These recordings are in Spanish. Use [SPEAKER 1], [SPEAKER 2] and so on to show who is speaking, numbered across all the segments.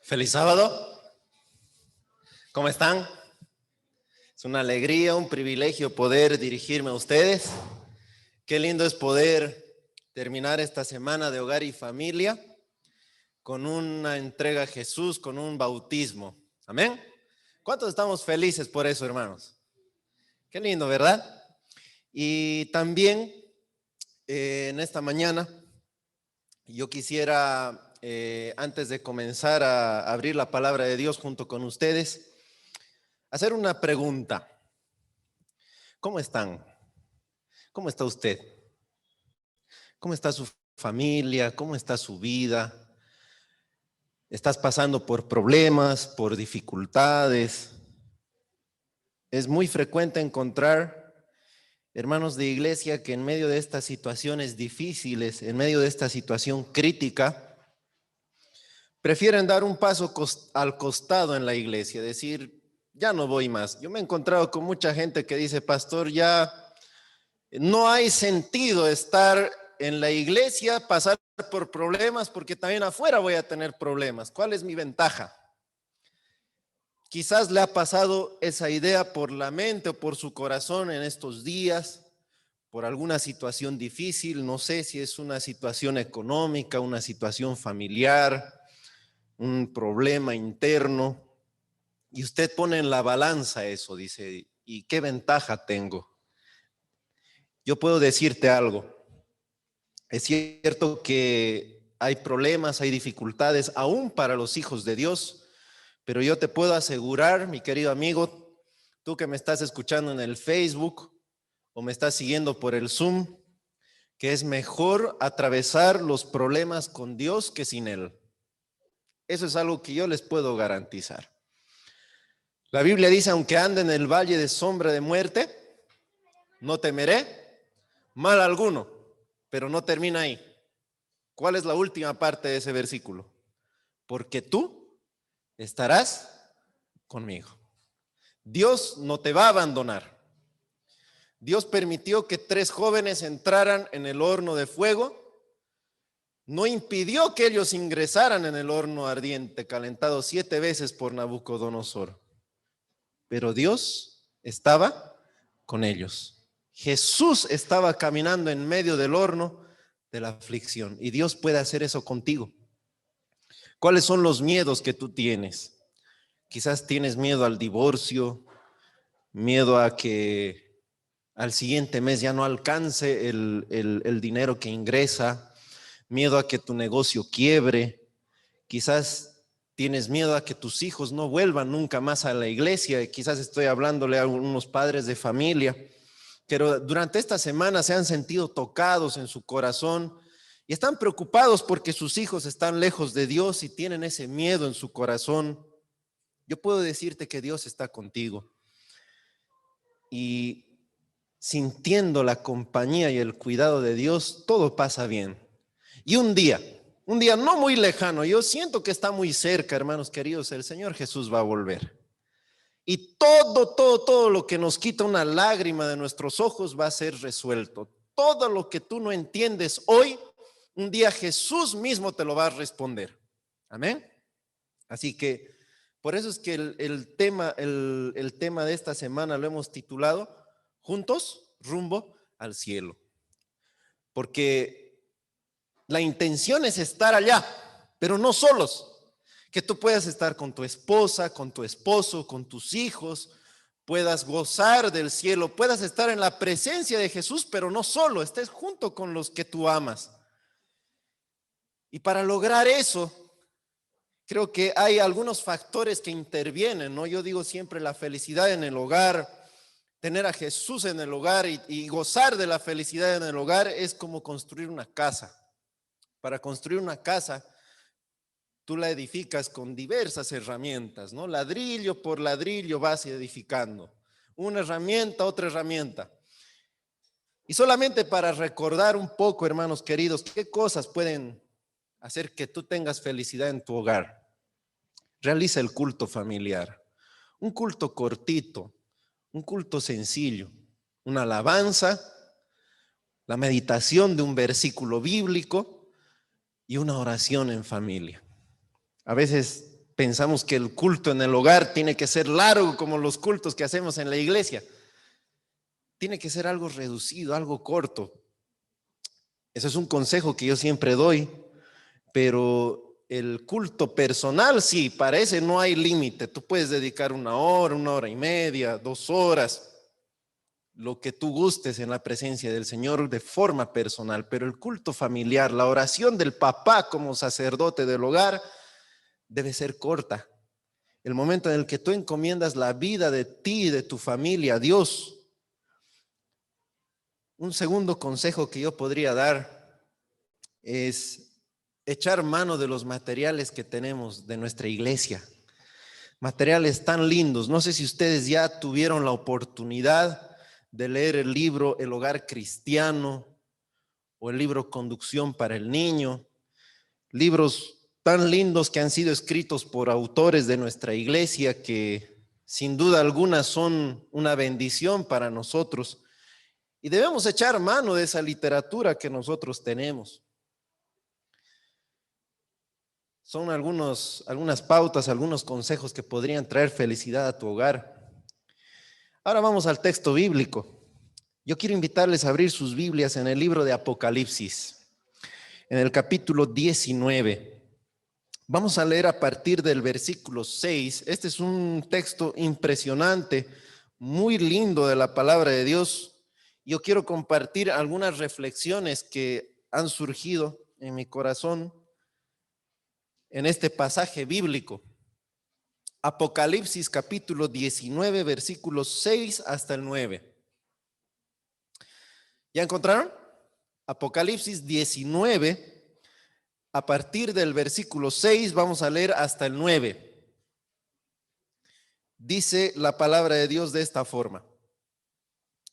[SPEAKER 1] Feliz sábado. ¿Cómo están? Es una alegría, un privilegio poder dirigirme a ustedes. Qué lindo es poder terminar esta semana de hogar y familia con una entrega a Jesús, con un bautismo. Amén. ¿Cuántos estamos felices por eso, hermanos? Qué lindo, ¿verdad? Y también en esta mañana yo quisiera, antes de comenzar a abrir la palabra de Dios junto con ustedes, hacer una pregunta. ¿Cómo están? ¿Cómo está usted? ¿Cómo está su familia? ¿Cómo está su vida? ¿Estás pasando por problemas, por dificultades? Es muy frecuente encontrar hermanos de iglesia que en medio de estas situaciones difíciles, en medio de esta situación crítica, prefieren dar un paso al costado en la iglesia, decir, ya no voy más. Yo me he encontrado con mucha gente que dice, pastor, ya no hay sentido estar en la iglesia, pasar por problemas, porque también afuera voy a tener problemas. ¿Cuál es mi ventaja? Quizás le ha pasado esa idea por la mente o por su corazón en estos días, por alguna situación difícil, no sé si es una situación económica, una situación familiar, un problema interno, y usted pone en la balanza eso, dice, ¿y qué ventaja tengo? Yo puedo decirte algo. Es cierto que hay problemas, hay dificultades, aún para los hijos de Dios, pero yo te puedo asegurar, mi querido amigo, tú que me estás escuchando en el Facebook o me estás siguiendo por el Zoom, que es mejor atravesar los problemas con Dios que sin Él. Eso es algo que yo les puedo garantizar. La Biblia dice, aunque ande en el valle de sombra de muerte, no temeré mal alguno, pero no termina ahí. ¿Cuál es la última parte de ese versículo? Porque tú estarás conmigo. Dios no te va a abandonar. Dios permitió que 3 jóvenes entraran en el horno de fuego. No impidió que ellos ingresaran en el horno ardiente, calentado 7 veces por Nabucodonosor. Pero Dios estaba con ellos. Jesús estaba caminando en medio del horno de la aflicción. Y Dios puede hacer eso contigo. ¿Cuáles son los miedos que tú tienes? Quizás tienes miedo al divorcio, miedo a que al siguiente mes ya no alcance el dinero que ingresa, miedo a que tu negocio quiebre, quizás tienes miedo a que tus hijos no vuelvan nunca más a la iglesia, quizás estoy hablándole a unos padres de familia, pero durante esta semana se han sentido tocados en su corazón y están preocupados porque sus hijos están lejos de Dios y tienen ese miedo en su corazón. Yo puedo decirte que Dios está contigo y sintiendo la compañía y el cuidado de Dios, todo pasa bien. Y un día no muy lejano, yo siento que está muy cerca, hermanos queridos, el Señor Jesús va a volver. Y todo lo que nos quita una lágrima de nuestros ojos va a ser resuelto. Todo lo que tú no entiendes hoy, un día Jesús mismo te lo va a responder. Amén. Así que por eso es que el tema de esta semana lo hemos titulado Juntos rumbo al cielo. Porque la intención es estar allá, pero no solos. Que tú puedas estar con tu esposa, con tu esposo, con tus hijos, puedas gozar del cielo, puedas estar en la presencia de Jesús, pero no solo, estés junto con los que tú amas. Y para lograr eso, creo que hay algunos factores que intervienen, ¿no? Yo digo siempre la felicidad en el hogar, tener a Jesús en el hogar y gozar de la felicidad en el hogar es como construir una casa. Para construir una casa, tú la edificas con diversas herramientas, ¿no? Ladrillo por ladrillo vas edificando. Una herramienta, otra herramienta. Y solamente para recordar un poco, hermanos queridos, qué cosas pueden hacer que tú tengas felicidad en tu hogar. Realiza el culto familiar. Un culto cortito, un culto sencillo, una alabanza, la meditación de un versículo bíblico y una oración en familia. A veces Pensamos que el culto en el hogar tiene que ser largo como los cultos que hacemos en la iglesia. Tiene que ser algo reducido, algo corto. Ese es un consejo que yo siempre doy, pero el culto personal, sí, para ese no hay límite. Tú puedes dedicar 1 hora, 1 hora y media, 2 horas, lo que tú gustes en la presencia del Señor de forma personal, pero el culto familiar, la oración del papá como sacerdote del hogar debe ser corta. El momento en el que tú encomiendas la vida de ti y de tu familia a Dios. Un segundo consejo que yo podría dar es echar mano de los materiales que tenemos de nuestra iglesia. Materiales tan lindos. No sé si ustedes ya tuvieron la oportunidad de leer el libro El Hogar Cristiano o el libro Conducción para el Niño. Libros tan lindos que han sido escritos por autores de nuestra iglesia que sin duda alguna son una bendición para nosotros. Y debemos echar mano de esa literatura que nosotros tenemos. Son algunas pautas, algunos consejos que podrían traer felicidad a tu hogar. Ahora vamos al texto bíblico. Yo quiero invitarles a abrir sus Biblias en el libro de Apocalipsis, en el capítulo 19. Vamos a leer a partir del versículo 6. Este es un texto impresionante, muy lindo de la palabra de Dios. Yo quiero compartir algunas reflexiones que han surgido en mi corazón en este pasaje bíblico. Apocalipsis capítulo 19, versículos 6 hasta el 9. ¿Ya encontraron? Apocalipsis 19, a partir del versículo 6 vamos a leer hasta el 9. Dice la palabra de Dios de esta forma: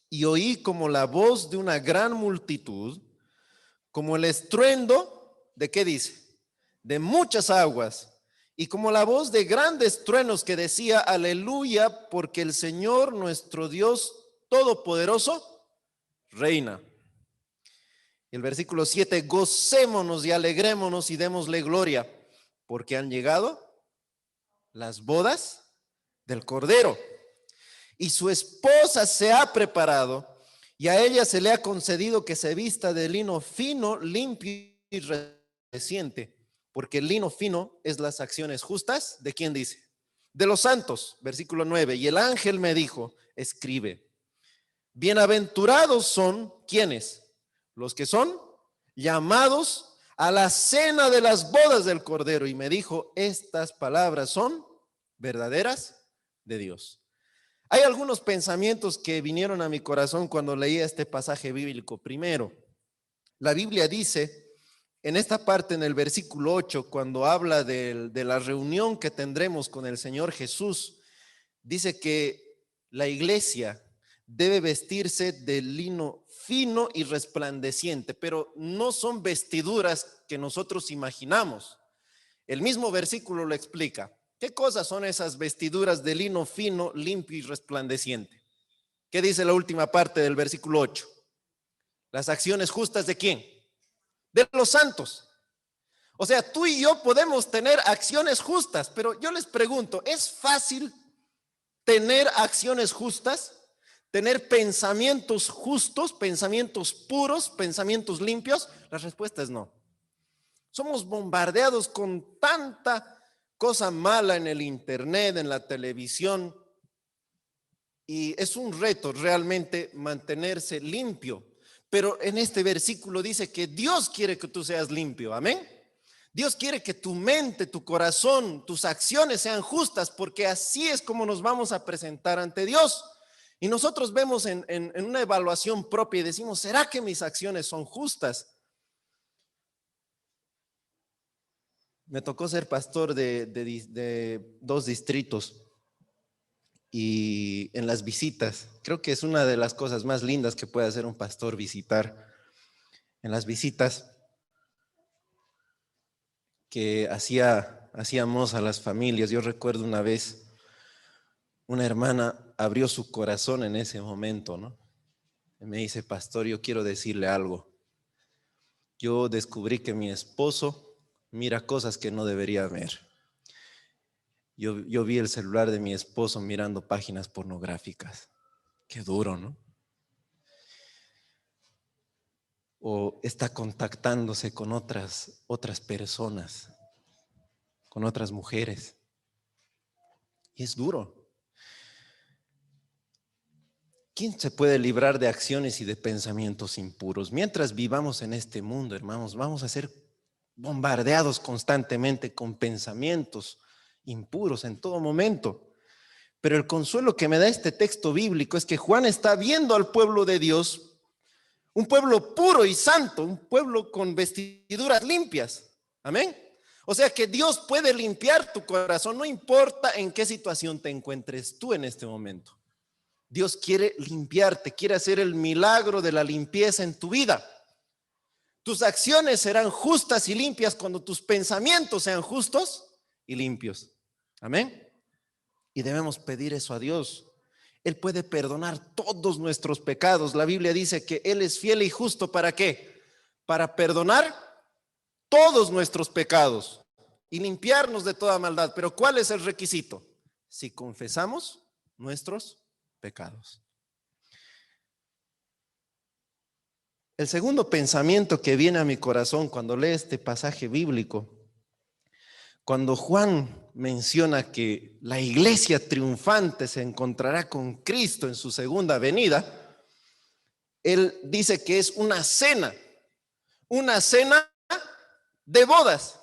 [SPEAKER 1] y oí como la voz de una gran multitud, como el estruendo, ¿de qué dice? De muchas aguas, y como la voz de grandes truenos que decía: aleluya, porque el Señor nuestro Dios Todopoderoso reina. El versículo 7: gocémonos y alegrémonos y démosle gloria, porque han llegado las bodas del Cordero, y su esposa se ha preparado, y a ella se le ha concedido que se vista de lino fino, limpio y resplandeciente, porque el lino fino es las acciones justas. ¿De quién dice? De los santos. Versículo 9: y el ángel me dijo: escribe, bienaventurados son, ¿quiénes? Los que son llamados a la cena de las bodas del Cordero. Y me dijo: estas palabras son verdaderas de Dios. Hay algunos pensamientos que vinieron a mi corazón cuando leía este pasaje bíblico. Primero, la Biblia dice en esta parte, en el versículo 8, cuando habla de la reunión que tendremos con el Señor Jesús, dice que la iglesia debe vestirse de lino fino y resplandeciente, pero no son vestiduras que nosotros imaginamos. El mismo versículo lo explica. ¿Qué cosas son esas vestiduras de lino fino, limpio y resplandeciente? ¿Qué dice la última parte del versículo 8? Las acciones justas ¿de quién? De los santos. O sea, tú y yo podemos tener acciones justas, pero yo les pregunto, ¿es fácil tener acciones justas? ¿Tener pensamientos justos, pensamientos puros, pensamientos limpios? La respuesta es no. Somos bombardeados con tanta cosa mala en el internet, en la televisión, y es un reto realmente mantenerse limpio. Pero en este versículo dice que Dios quiere que tú seas limpio, amén. Dios quiere que tu mente, tu corazón, tus acciones sean justas, porque así es como nos vamos a presentar ante Dios. Y nosotros vemos en una evaluación propia y decimos: ¿será que mis acciones son justas? Me tocó ser pastor de 2 distritos, y en las visitas, creo que es una de las cosas más lindas que puede hacer un pastor, visitar. En las visitas que hacíamos a las familias, yo recuerdo una vez, una hermana abrió su corazón en ese momento, ¿no? Y me dice: pastor, yo quiero decirle algo. Yo descubrí que mi esposo mira cosas que no debería ver. Yo vi el celular de mi esposo mirando páginas pornográficas. Qué duro, ¿no? O está contactándose con otras personas, con otras mujeres. Y es duro. ¿Quién se puede librar de acciones y de pensamientos impuros? Mientras vivamos en este mundo, hermanos, vamos a ser bombardeados constantemente con pensamientos impuros en todo momento. Pero el consuelo que me da este texto bíblico es que Juan está viendo al pueblo de Dios, un pueblo puro y santo, un pueblo con vestiduras limpias. Amén. O sea que Dios puede limpiar tu corazón, no importa en qué situación te encuentres tú en este momento. Dios quiere limpiarte, quiere hacer el milagro de la limpieza en tu vida. Tus acciones serán justas y limpias cuando tus pensamientos sean justos y limpios. Amén. Y debemos pedir eso a Dios. Él puede perdonar todos nuestros pecados. La Biblia dice que Él es fiel y justo. ¿Para qué? Para perdonar todos nuestros pecados y limpiarnos de toda maldad. Pero ¿cuál es el requisito? Si confesamos nuestros pecados. El segundo pensamiento que viene a mi corazón cuando leo este pasaje bíblico, cuando Juan menciona que la iglesia triunfante se encontrará con Cristo en su segunda venida, él dice que es una cena de bodas.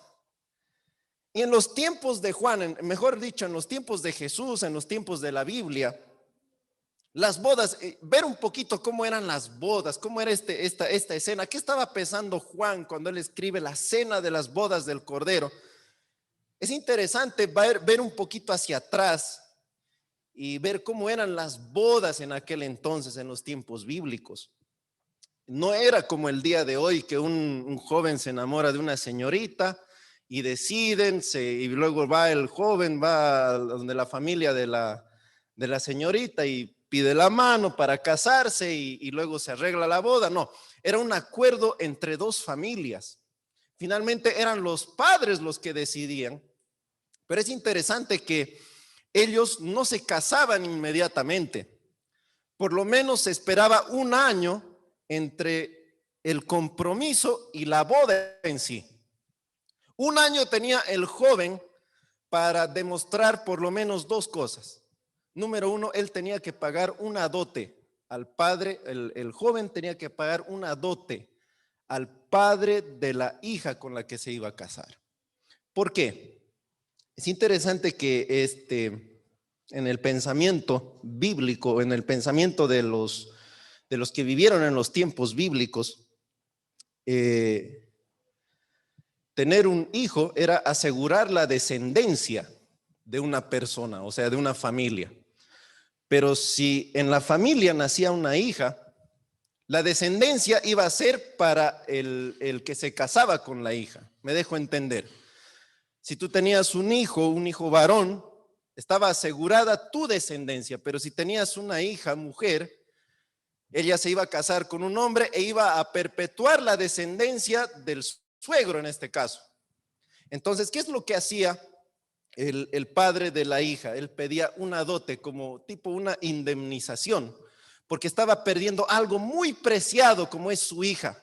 [SPEAKER 1] Y en los tiempos de Juan, mejor dicho, en los tiempos de Jesús, en los tiempos de la Biblia, las bodas, ver un poquito cómo eran las bodas, cómo era esta escena, qué estaba pensando Juan cuando él escribe la cena de las bodas del Cordero. Es interesante ver un poquito hacia atrás y ver cómo eran las bodas en aquel entonces, en los tiempos bíblicos. No era como el día de hoy que un joven se enamora de una señorita y deciden, y luego va el joven, va donde la familia de la señorita y pide la mano para casarse y luego se arregla la boda. No, era un acuerdo entre dos familias. Finalmente eran los padres los que decidían, pero es interesante que ellos no se casaban inmediatamente. Por lo menos se esperaba un año entre el compromiso y la boda en sí. Un año tenía el joven para demostrar por lo menos dos cosas. Número uno, él tenía que pagar una dote al padre, el joven tenía que pagar una dote al padre de la hija con la que se iba a casar. ¿Por qué? Es interesante que en el pensamiento bíblico, en el pensamiento de los que vivieron en los tiempos bíblicos, tener un hijo era asegurar la descendencia de una persona, o sea, de una familia. Pero si en la familia nacía una hija, la descendencia iba a ser para el que se casaba con la hija. Me dejo entender. Si tú tenías un hijo varón, estaba asegurada tu descendencia, pero si tenías una hija mujer, ella se iba a casar con un hombre e iba a perpetuar la descendencia del suegro en este caso. Entonces, ¿qué es lo que hacía el padre de la hija? Él pedía una dote como tipo una indemnización, porque estaba perdiendo algo muy preciado como es su hija.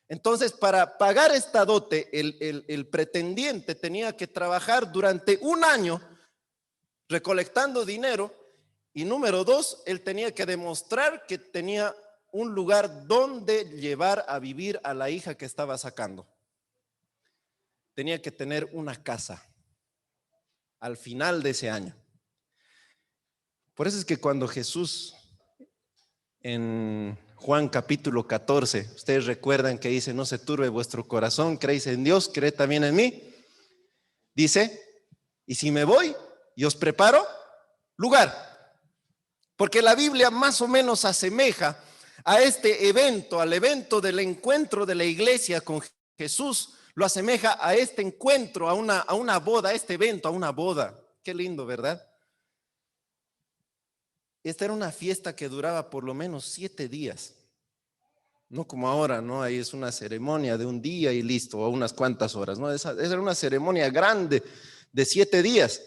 [SPEAKER 1] Entonces, para pagar esta dote, el pretendiente tenía que trabajar durante un año recolectando dinero y número dos, él tenía que demostrar que tenía un lugar donde llevar a vivir a la hija que estaba sacando. Tenía que tener una casa al final de ese año. Por eso es que cuando Jesús en Juan capítulo 14, ustedes recuerdan que dice, no se turbe vuestro corazón, creéis en Dios, creed también en mí. Dice, y si me voy y os preparo lugar. Porque la Biblia más o menos asemeja a este evento, al evento del encuentro de la iglesia con Jesús, lo asemeja a este encuentro, a una boda, a este evento, a una boda. Qué lindo, ¿verdad? Esta era una fiesta que duraba por lo menos 7 días. No como ahora, ¿no? Ahí es una ceremonia de un día y listo, o unas cuantas horas, ¿no? Esa era una ceremonia grande de 7 días.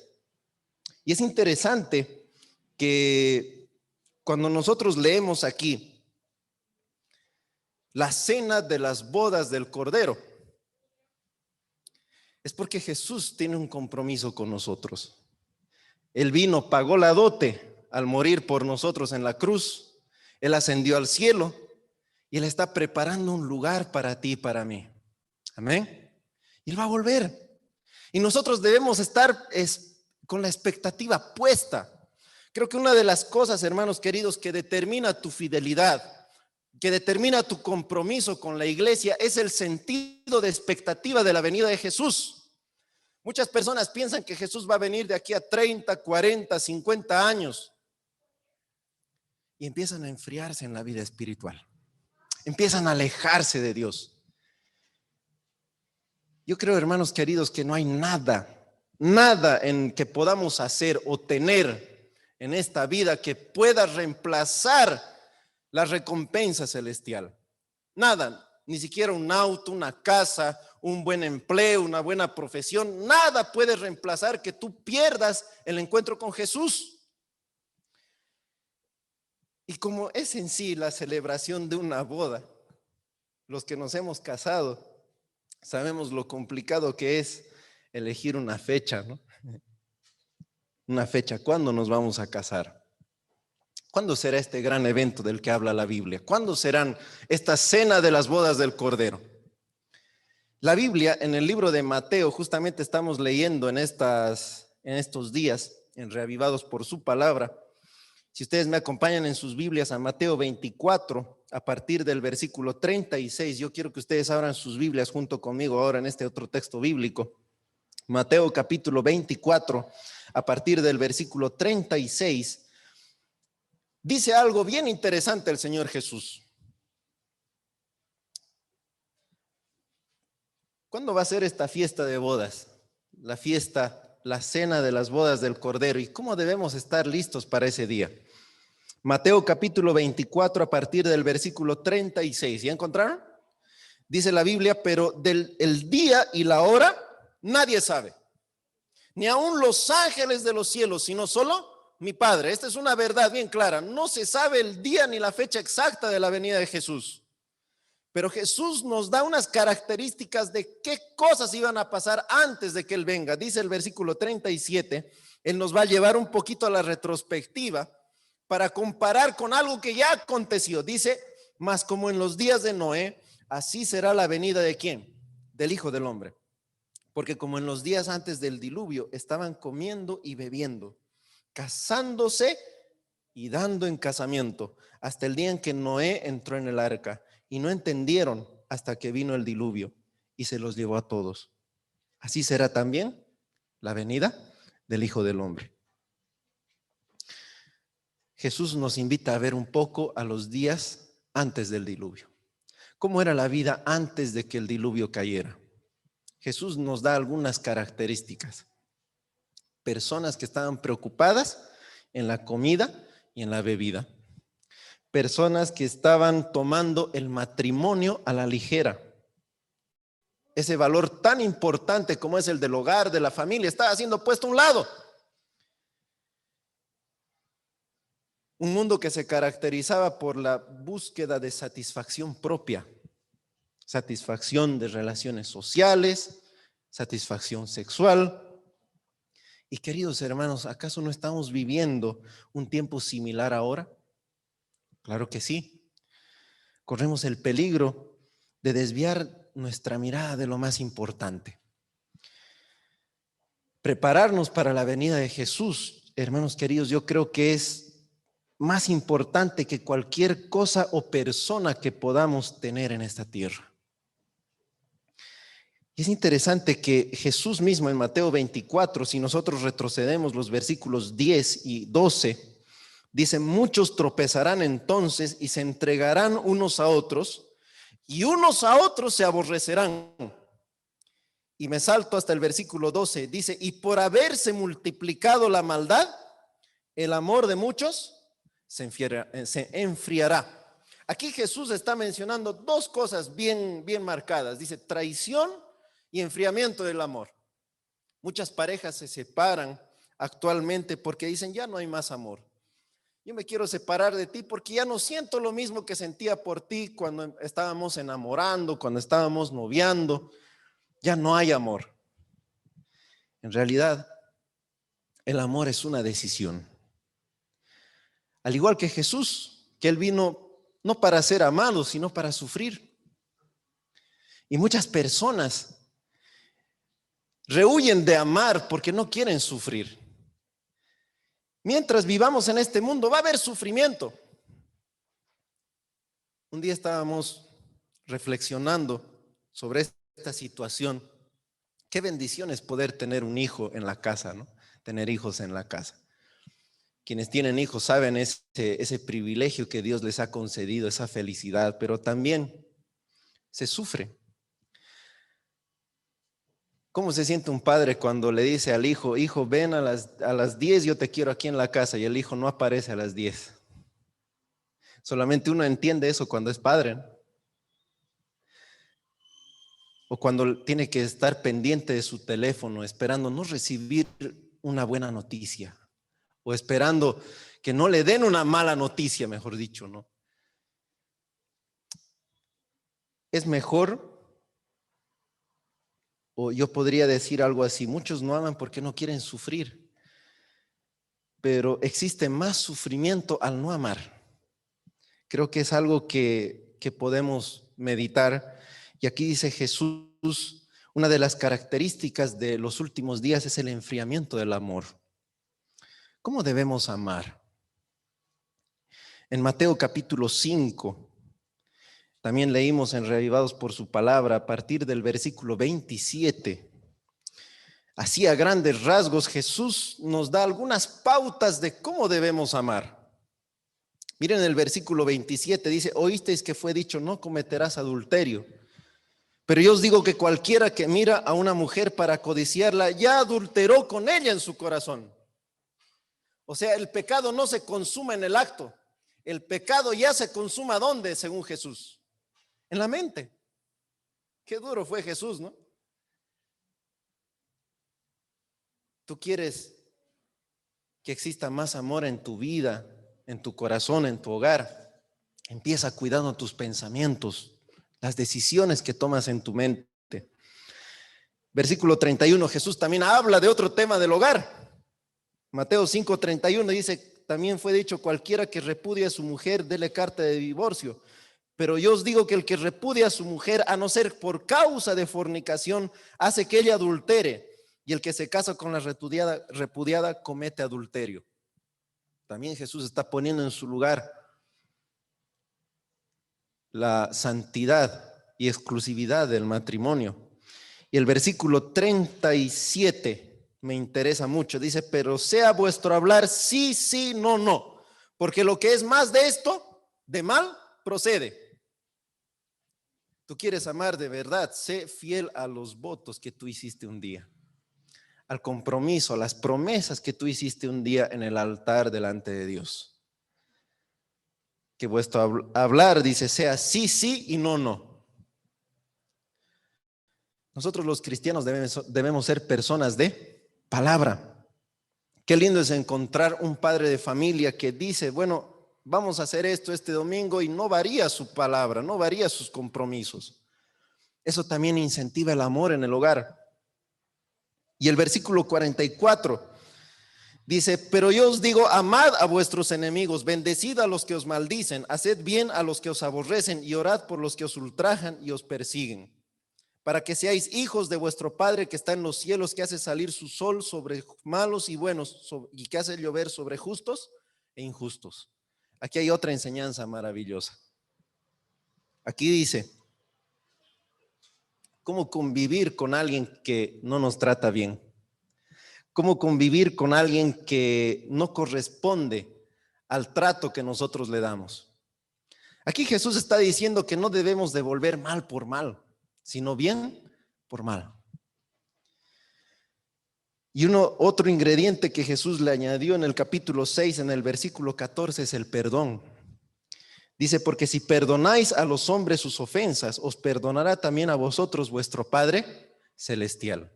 [SPEAKER 1] Y es interesante que cuando nosotros leemos aquí la cena de las bodas del Cordero, es porque Jesús tiene un compromiso con nosotros. Él vino, pagó la dote al morir por nosotros en la cruz. Él ascendió al cielo y Él está preparando un lugar para ti y para mí. Amén. Y Él va a volver. Y nosotros debemos estar con la expectativa puesta. Creo que una de las cosas, hermanos queridos, que determina tu fidelidad, que determina tu compromiso con la iglesia, es el sentido de expectativa de la venida de Jesús. Muchas personas piensan que Jesús va a venir de aquí a 30, 40, 50 años y empiezan a enfriarse en la vida espiritual. Empiezan a alejarse de Dios. Yo creo, hermanos queridos, que no hay nada en que podamos hacer o tener en esta vida que pueda reemplazar la recompensa celestial. Nada. Ni siquiera un auto, una casa, un buen empleo, una buena profesión, nada puede reemplazar que tú pierdas el encuentro con Jesús. Y como es en sí la celebración de una boda, los que nos hemos casado sabemos lo complicado que es elegir una fecha, ¿no? Una fecha, ¿cuándo nos vamos a casar? ¿Cuándo será este gran evento del que habla la Biblia? ¿Cuándo serán esta cena de las bodas del Cordero? La Biblia, en el libro de Mateo, justamente estamos leyendo en estos días, en Reavivados por su palabra. Si ustedes me acompañan en sus Biblias a Mateo 24, a partir del versículo 36, yo quiero que ustedes abran sus Biblias junto conmigo ahora en este otro texto bíblico. Mateo capítulo 24, a partir del versículo 36, dice algo bien interesante el Señor Jesús. ¿Cuándo va a ser esta fiesta de bodas? La cena de las bodas del Cordero. ¿Y cómo debemos estar listos para ese día? Mateo capítulo 24 a partir del versículo 36. ¿Ya encontraron? Dice la Biblia, pero el día y la hora nadie sabe. Ni aun los ángeles de los cielos, sino solo mi Padre. Esta es una verdad bien clara. No se sabe el día ni la fecha exacta de la venida de Jesús. Pero Jesús nos da unas características de qué cosas iban a pasar antes de que Él venga. Dice el versículo 37, Él nos va a llevar un poquito a la retrospectiva para comparar con algo que ya aconteció. Dice, mas como en los días de Noé, así será la venida ¿de quién? Del Hijo del Hombre. Porque como en los días antes del diluvio, estaban comiendo y bebiendo, casándose y dando en casamiento, hasta el día en que Noé entró en el arca. Y no entendieron hasta que vino el diluvio y se los llevó a todos. Así será también la venida del Hijo del Hombre. Jesús nos invita a ver un poco a los días antes del diluvio. ¿Cómo era la vida antes de que el diluvio cayera? Jesús nos da algunas características. Personas que estaban preocupadas en la comida y en la bebida. Personas que estaban tomando el matrimonio a la ligera. Ese valor tan importante como es el del hogar, de la familia, estaba siendo puesto a un lado. Un mundo que se caracterizaba por la búsqueda de satisfacción propia, satisfacción de relaciones sociales, satisfacción sexual. Y queridos hermanos, ¿acaso no estamos viviendo un tiempo similar ahora? Claro que sí. Corremos el peligro de desviar nuestra mirada de lo más importante. Prepararnos para la venida de Jesús, hermanos queridos, yo creo que es más importante que cualquier cosa o persona que podamos tener en esta tierra. Y es interesante que Jesús mismo en Mateo 24, si nosotros retrocedemos los versículos 10 y 12, dice, muchos tropezarán entonces y se entregarán unos a otros, y unos a otros se aborrecerán. Y me salto hasta el versículo 12, dice, y por haberse multiplicado la maldad, el amor de muchos se enfriará. Aquí Jesús está mencionando dos cosas bien marcadas. Dice, traición y enfriamiento del amor. Muchas parejas se separan actualmente porque dicen, ya no hay más amor. Yo me quiero separar de ti porque ya no siento lo mismo que sentía por ti cuando estábamos enamorando, cuando estábamos noviando. Ya no hay amor. En realidad, el amor es una decisión. Al igual que Jesús, que Él vino no para ser amado, sino para sufrir. Y muchas personas rehuyen de amar porque no quieren sufrir. Mientras vivamos en este mundo va a haber sufrimiento. Un día estábamos reflexionando sobre esta situación. Qué bendición es poder tener un hijo en la casa, ¿no? Tener hijos en la casa. Quienes tienen hijos saben ese privilegio que Dios les ha concedido, esa felicidad, pero también se sufre. ¿Cómo se siente un padre cuando le dice al hijo, hijo, ven a las 10, yo te quiero aquí en la casa, y el hijo no aparece a las 10? Solamente uno entiende eso cuando es padre, ¿no? O cuando tiene que estar pendiente de su teléfono, esperando no recibir una buena noticia, o esperando que no le den una mala noticia, mejor dicho, ¿no? Es mejor, o yo podría decir algo así, muchos no aman porque no quieren sufrir, pero existe más sufrimiento al no amar. Creo que es algo que podemos meditar. Y aquí dice Jesús, una de las características de los últimos días es el enfriamiento del amor. ¿Cómo debemos amar? En Mateo capítulo 5, también leímos en Reavivados por su palabra, a partir del versículo 27. Así a grandes rasgos Jesús nos da algunas pautas de cómo debemos amar. Miren el versículo 27, dice, oísteis que fue dicho, no cometerás adulterio. Pero yo os digo que cualquiera que mira a una mujer para codiciarla, ya adulteró con ella en su corazón. O sea, el pecado no se consuma en el acto. El pecado ya se consuma ¿dónde? Según Jesús. En la mente. Qué duro fue Jesús, ¿no? Tú quieres que exista más amor en tu vida, en tu corazón, en tu hogar. Empieza cuidando tus pensamientos, las decisiones que tomas en tu mente. Versículo 31, Jesús también habla de otro tema del hogar. Mateo 5:31 dice, también fue dicho, cualquiera que repudie a su mujer, dele carta de divorcio. Pero yo os digo que el que repudia a su mujer, a no ser por causa de fornicación, hace que ella adultere. Y el que se casa con la repudiada comete adulterio. También Jesús está poniendo en su lugar la santidad y exclusividad del matrimonio. Y el versículo 37 me interesa mucho. Dice, pero sea vuestro hablar sí, sí, no, no. Porque lo que es más de esto, de mal, procede. Tú quieres amar de verdad, sé fiel a los votos que tú hiciste un día, al compromiso, a las promesas que tú hiciste un día en el altar delante de Dios. Que vuestro hablar, dice, sea sí, sí y no, no. Nosotros los cristianos debemos ser personas de palabra. Qué lindo es encontrar un padre de familia que dice, bueno, vamos a hacer esto este domingo y no varía su palabra, no varía sus compromisos. Eso también incentiva el amor en el hogar. Y el versículo 44 dice, pero yo os digo, amad a vuestros enemigos, bendecid a los que os maldicen, haced bien a los que os aborrecen y orad por los que os ultrajan y os persiguen, para que seáis hijos de vuestro Padre que está en los cielos, que hace salir su sol sobre malos y buenos y que hace llover sobre justos e injustos. Aquí hay otra enseñanza maravillosa. Aquí dice, ¿cómo convivir con alguien que no nos trata bien? ¿Cómo convivir con alguien que no corresponde al trato que nosotros le damos? Aquí Jesús está diciendo que no debemos devolver mal por mal, sino bien por mal. Y otro ingrediente que Jesús le añadió en el capítulo 6, en el versículo 14, es el perdón. Dice, porque si perdonáis a los hombres sus ofensas, os perdonará también a vosotros vuestro Padre celestial.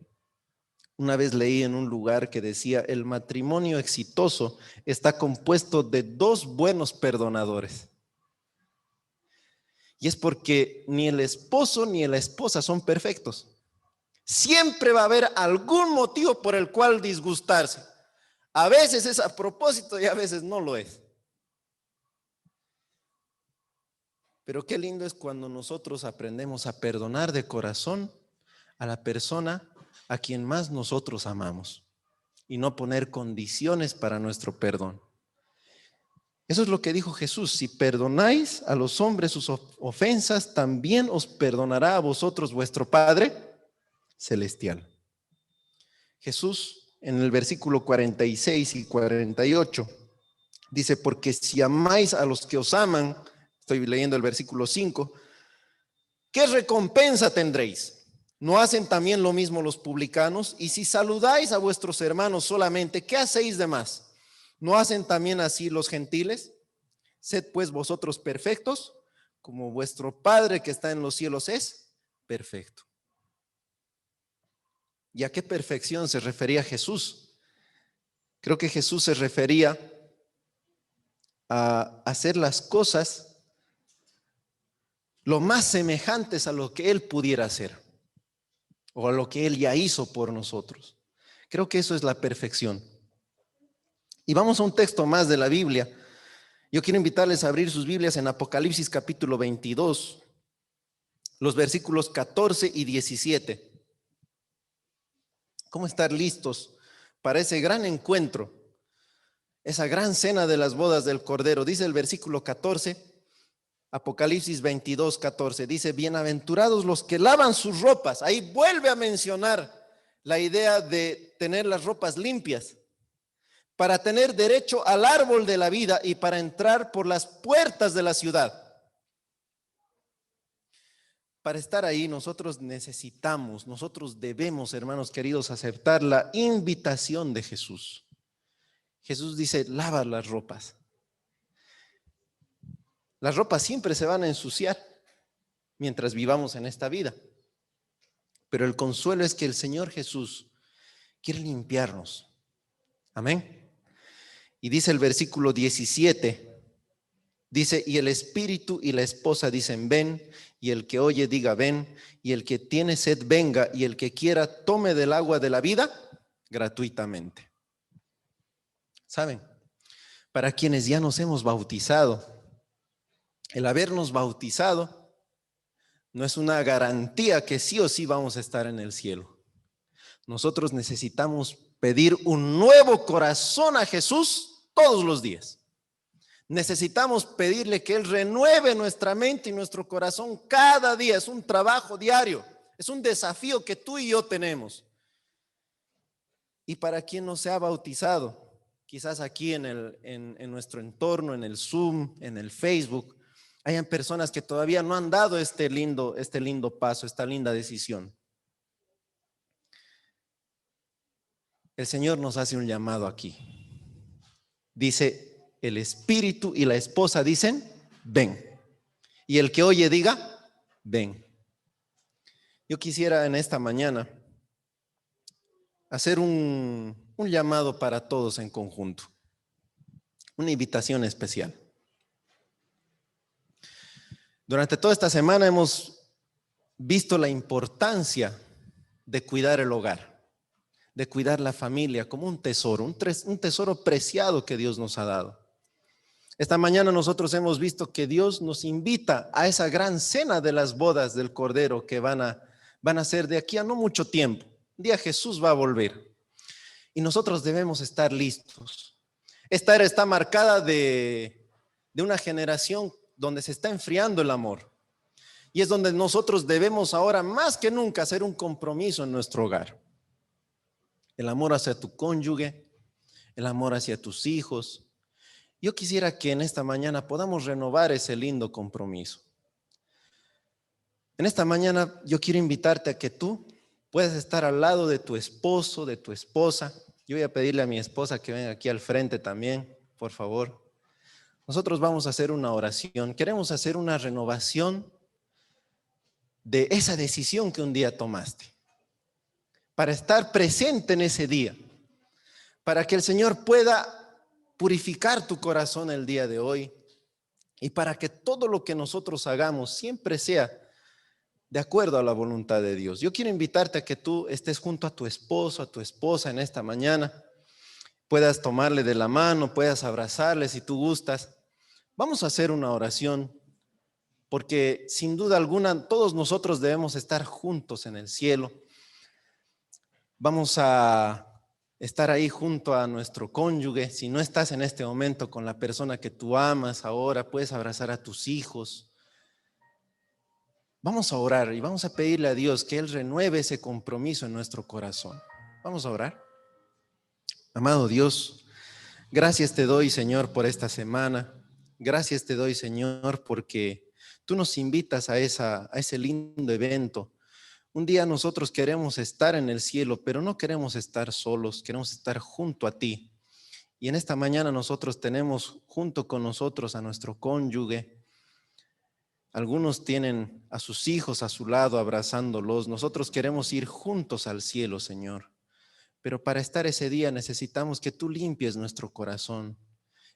[SPEAKER 1] Una vez leí en un lugar que decía, el matrimonio exitoso está compuesto de dos buenos perdonadores. Y es porque ni el esposo ni la esposa son perfectos. Siempre va a haber algún motivo por el cual disgustarse. A veces es a propósito y a veces no lo es. Pero qué lindo es cuando nosotros aprendemos a perdonar de corazón a la persona a quien más nosotros amamos y no poner condiciones para nuestro perdón. Eso es lo que dijo Jesús: si perdonáis a los hombres sus ofensas, también os perdonará a vosotros vuestro Padre celestial. Jesús en el versículo 46 y 48 dice, porque si amáis a los que os aman, estoy leyendo el versículo 5, ¿qué recompensa tendréis? ¿No hacen también lo mismo los publicanos? Y si saludáis a vuestros hermanos solamente, ¿qué hacéis de más? ¿No hacen también así los gentiles? Sed pues vosotros perfectos, como vuestro Padre que está en los cielos es perfecto. ¿Y a qué perfección se refería Jesús? Creo que Jesús se refería a hacer las cosas lo más semejantes a lo que Él pudiera hacer o a lo que Él ya hizo por nosotros. Creo que eso es la perfección. Y vamos a un texto más de la Biblia. Yo quiero invitarles a abrir sus Biblias en Apocalipsis capítulo 22, los versículos 14 y 17. ¿Cómo estar listos para ese gran encuentro, esa gran cena de las bodas del Cordero? Dice el versículo 14, Apocalipsis 22, 14, dice, bienaventurados los que lavan sus ropas. Ahí vuelve a mencionar la idea de tener las ropas limpias, para tener derecho al árbol de la vida y para entrar por las puertas de la ciudad. Para estar ahí nosotros debemos, hermanos queridos, aceptar la invitación de Jesús. Jesús dice, lava las ropas. Las ropas siempre se van a ensuciar mientras vivamos en esta vida. Pero el consuelo es que el Señor Jesús quiere limpiarnos. Amén. Y dice el versículo 17, dice, y el espíritu y la esposa dicen, ven, y el que oye diga, ven, y el que tiene sed venga, y el que quiera tome del agua de la vida gratuitamente. ¿Saben? Para quienes ya nos hemos bautizado, el habernos bautizado no es una garantía que sí o sí vamos a estar en el cielo. Nosotros necesitamos pedir un nuevo corazón a Jesús todos los días. Necesitamos pedirle que Él renueve nuestra mente y nuestro corazón cada día. Es un trabajo diario, es un desafío que tú y yo tenemos. Y para quien no se ha bautizado, quizás aquí en nuestro entorno, en el Zoom, en el Facebook, hayan personas que todavía no han dado este lindo paso, esta linda decisión. El Señor nos hace un llamado aquí. Dice, el espíritu y la esposa dicen, ven. Y el que oye diga, ven. Yo quisiera en esta mañana hacer un llamado para todos en conjunto. Una invitación especial. Durante toda esta semana hemos visto la importancia de cuidar el hogar, de cuidar la familia como un tesoro, un tesoro preciado que Dios nos ha dado. Esta mañana nosotros hemos visto que Dios nos invita a esa gran cena de las bodas del Cordero que van a ser de aquí a no mucho tiempo. Un día Jesús va a volver y nosotros debemos estar listos. Esta era está marcada de una generación donde se está enfriando el amor. Y es donde nosotros debemos ahora más que nunca hacer un compromiso en nuestro hogar. El amor hacia tu cónyuge, el amor hacia tus hijos. Yo quisiera que en esta mañana podamos renovar ese lindo compromiso. En esta mañana yo quiero invitarte a que tú puedas estar al lado de tu esposo, de tu esposa. Yo voy a pedirle a mi esposa que venga aquí al frente también, por favor. Nosotros vamos a hacer una oración. Queremos hacer una renovación de esa decisión que un día tomaste. para estar presente en ese día, para que el Señor pueda purificar tu corazón el día de hoy y para que todo lo que nosotros hagamos siempre sea de acuerdo a la voluntad de Dios. Yo quiero invitarte a que tú estés junto a tu esposo, a tu esposa en esta mañana, puedas tomarle de la mano, puedas abrazarle si tú gustas. Vamos a hacer una oración, porque sin duda alguna todos nosotros debemos estar juntos en el cielo. Vamos a estar ahí junto a nuestro cónyuge. Si no estás en este momento con la persona que tú amas ahora, puedes abrazar a tus hijos. Vamos a orar y vamos a pedirle a Dios que Él renueve ese compromiso en nuestro corazón. Vamos a orar. Amado Dios, gracias te doy, Señor, por esta semana. Gracias te doy, Señor, porque tú nos invitas a ese lindo evento. Un día nosotros queremos estar en el cielo, pero no queremos estar solos, queremos estar junto a ti. Y en esta mañana nosotros tenemos junto con nosotros a nuestro cónyuge. Algunos tienen a sus hijos a su lado abrazándolos. Nosotros queremos ir juntos al cielo, Señor. Pero para estar ese día necesitamos que tú limpies nuestro corazón,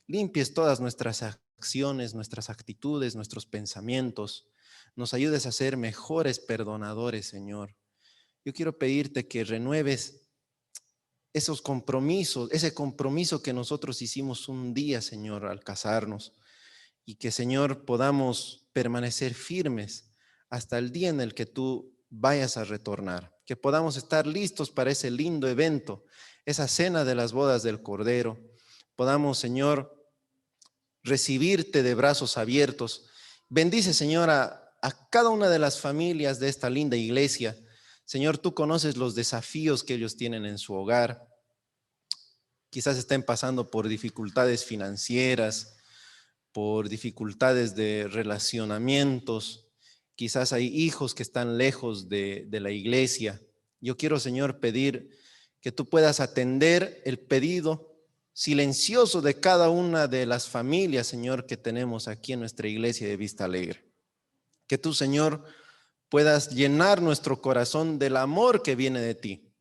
[SPEAKER 1] limpies todas nuestras acciones, nuestras actitudes, nuestros pensamientos. Nos ayudes a ser mejores perdonadores, Señor. Yo quiero pedirte que renueves esos compromisos, ese compromiso que nosotros hicimos un día, Señor, al casarnos. Y que, Señor, podamos permanecer firmes hasta el día en el que tú vayas a retornar. Que podamos estar listos para ese lindo evento, esa cena de las bodas del Cordero. Podamos, Señor, recibirte de brazos abiertos. Bendice, Señor, a cada una de las familias de esta linda iglesia. Señor, tú conoces los desafíos que ellos tienen en su hogar. Quizás estén pasando por dificultades financieras, por dificultades de relacionamientos. Quizás hay hijos que están lejos de la iglesia. Yo quiero, Señor, pedir que tú puedas atender el pedido silencioso de cada una de las familias, Señor, que tenemos aquí en nuestra iglesia de Vista Alegre. Que tú, Señor, puedas llenar nuestro corazón del amor que viene de ti.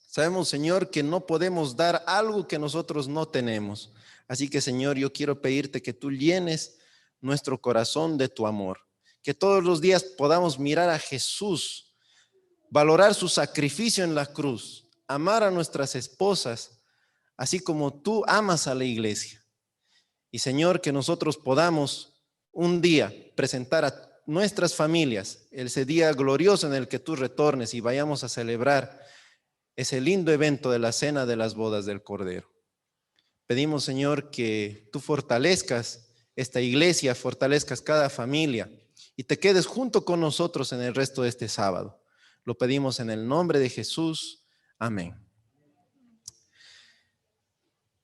[SPEAKER 1] Sabemos, Señor, que no podemos dar algo que nosotros no tenemos. Así que, Señor, yo quiero pedirte que tú llenes nuestro corazón de tu amor. Que todos los días podamos mirar a Jesús, valorar su sacrificio en la cruz, amar a nuestras esposas, así como tú amas a la iglesia. Y, Señor, que nosotros podamos un día presentar a nuestras familias ese día glorioso en el que tú retornes y vayamos a celebrar ese lindo evento de la cena de las bodas del Cordero. Pedimos, Señor, que tú fortalezcas esta iglesia, fortalezcas cada familia y te quedes junto con nosotros en el resto de este sábado. Lo pedimos en el nombre de Jesús. Amén.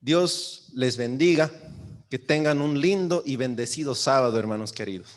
[SPEAKER 1] Dios les bendiga, que tengan un lindo y bendecido sábado, hermanos queridos.